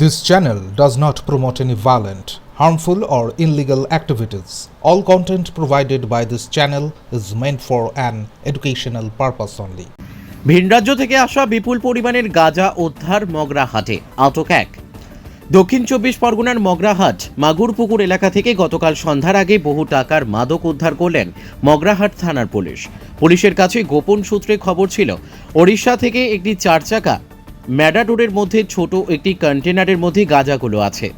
This channel does not promote any violent, harmful, or illegal activities. All content provided by this channel is meant for an educational purpose only. ভিন রাজ্য থেকে আসা বিপুল পরিমাণের গাঁজা উদ্ধার মগরাহাটে, আটক এক। দক্ষিণ 24 পরগনার মগরাহাট মাগুরপুকুর এলাকা থেকে গতকাল সন্ধ্যার আগে বহু টাকার মাদক উদ্ধার করলেন মগরাহাট থানার পুলিশ। পুলিশের কাছে গোপন সূত্রে খবর ছিল ওড়িশা থেকে একটি 4 চাকা ম্যাডাডোরের মধ্যে ছোট একটি কন্টেনারের মধ্যে গাঁজাগুলো আছে।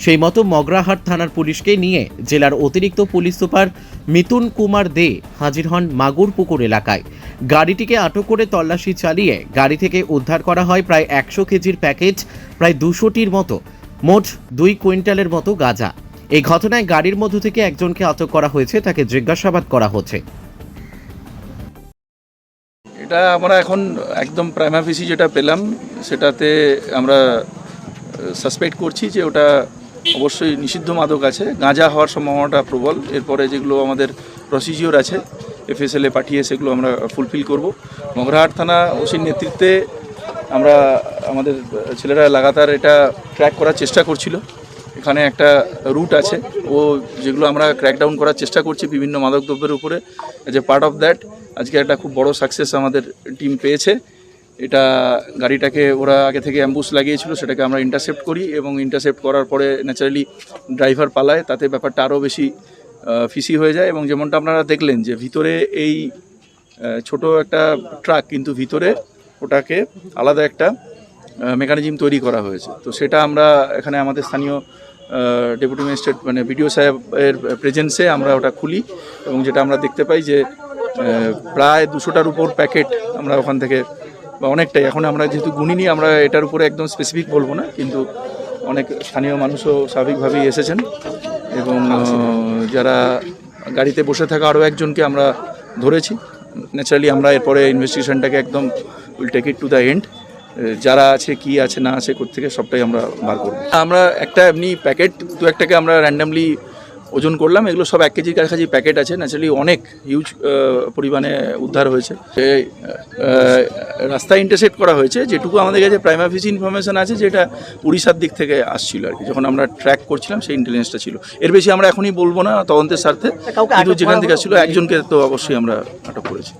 সেই মতো মগরাহাট থানার পুলিশকে নিয়ে জেলার অতিরিক্ত পুলিশ সুপার মিতুন কুমার দে হাজির হন মাগুরপুকুর এলাকায়। গাড়িটিকে আটক করে তল্লাশি চালিয়ে গাড়ি থেকে উদ্ধার করা হয় প্রায় 100 কেজির প্যাকেট, প্রায় 200টির মতো, মোট 2 কুইন্টালের মতো গাঁজা। এই ঘটনায় গাড়ির মধ্য থেকে একজনকে আটক করা হয়েছে, তাকে জিজ্ঞাসাবাদ করা হচ্ছে। এটা আমরা এখন একদম প্রাইমা ফেসি যেটা পেলাম সেটাতে আমরা সাসপেক্ট করছি যে ওটা অবশ্যই নিষিদ্ধ মাদক আছে, গাঁজা হওয়ার সম্ভাবনাটা প্রবল। এরপরে যেগুলো আমাদের প্রসিজিওর আছে এফএসএলে পাঠিয়ে সেগুলো আমরা ফুলফিল করব। মগরাহাট থানা ওসির নেতৃত্বে আমরা আমাদের ছেলেরা লাগাতার এটা ট্র্যাক করার চেষ্টা করছিল। এখানে একটা রুট আছে, ও যেগুলো আমরা ক্র্যাকডাউন করার চেষ্টা করছি বিভিন্ন মাদকদ্রব্যের উপরে। As a part of that আজকে একটা খুব বড় সাকসেস আমাদের টিম পেয়েছে। এটা গাড়িটাকে ওরা আগে থেকে অ্যাম্বুশ লাগিয়েছিল, সেটাকে আমরা ইন্টারসেপ্ট করি এবং ইন্টারসেপ্ট করার পরে ন্যাচারালি ড্রাইভার পালায়, তাতে ব্যাপারটা আরও বেশি ফিসি হয়ে যায়। এবং যেমনটা আপনারা দেখলেন যে ভিতরে এই ছোট একটা ট্রাক, কিন্তু ভিতরে ওটাকে আলাদা একটা মেকানিজম তৈরি করা হয়েছে। তো সেটা আমরা এখানে আমাদের স্থানীয় ডেপুটি ম্যাজিস্ট্রেট মানে বিডিও সাহেবের প্রেজেন্সে আমরা ওটা খুলি এবং যেটা আমরা দেখতে পাই যে প্রায় 200টার উপর প্যাকেট আমরা ওখান থেকে, বা অনেকটাই, এখন আমরা যেহেতু গুণিনি আমরা এটার উপরে একদম স্পেসিফিক বলবো না, কিন্তু অনেক স্থানীয় মানুষও স্বাভাবিকভাবেই এসেছেন এবং যারা গাড়িতে বসে থাকা আরও একজনকে আমরা ধরেছি। ন্যাচারালি আমরা এরপরে ইনভেস্টিগেশনটাকে একদম will take it to the end. যারা আছে কি আছে না আছে কোত্থেকে সবটাই আমরা বার করব। আমরা একটা এমনি প্যাকেট দু একটাকে আমরা র্যান্ডামলি ওজন করলাম, এগুলো সব 1 কেজির কাছাকাছি প্যাকেট আছে। ন্যাচারালি অনেক হিউজ পরিমাণে উদ্ধার হয়েছে। রাস্তায় ইন্টারসেপ্ট করা হয়েছে, যেটুকু আমাদের কাছে প্রাইমা ফেসি ইনফরমেশন আছে যেটা উড়িষ্যার দিক থেকে আসছিল আর কি, যখন আমরা ট্র্যাক করছিলাম সেই ইন্টেলিজেন্সটা ছিল। এর বেশি আমরা এখনই বলবো না তদন্তের স্বার্থে, কিন্তু যেখান থেকে আসছিল একজনকে তো অবশ্যই আমরা আটক করেছি।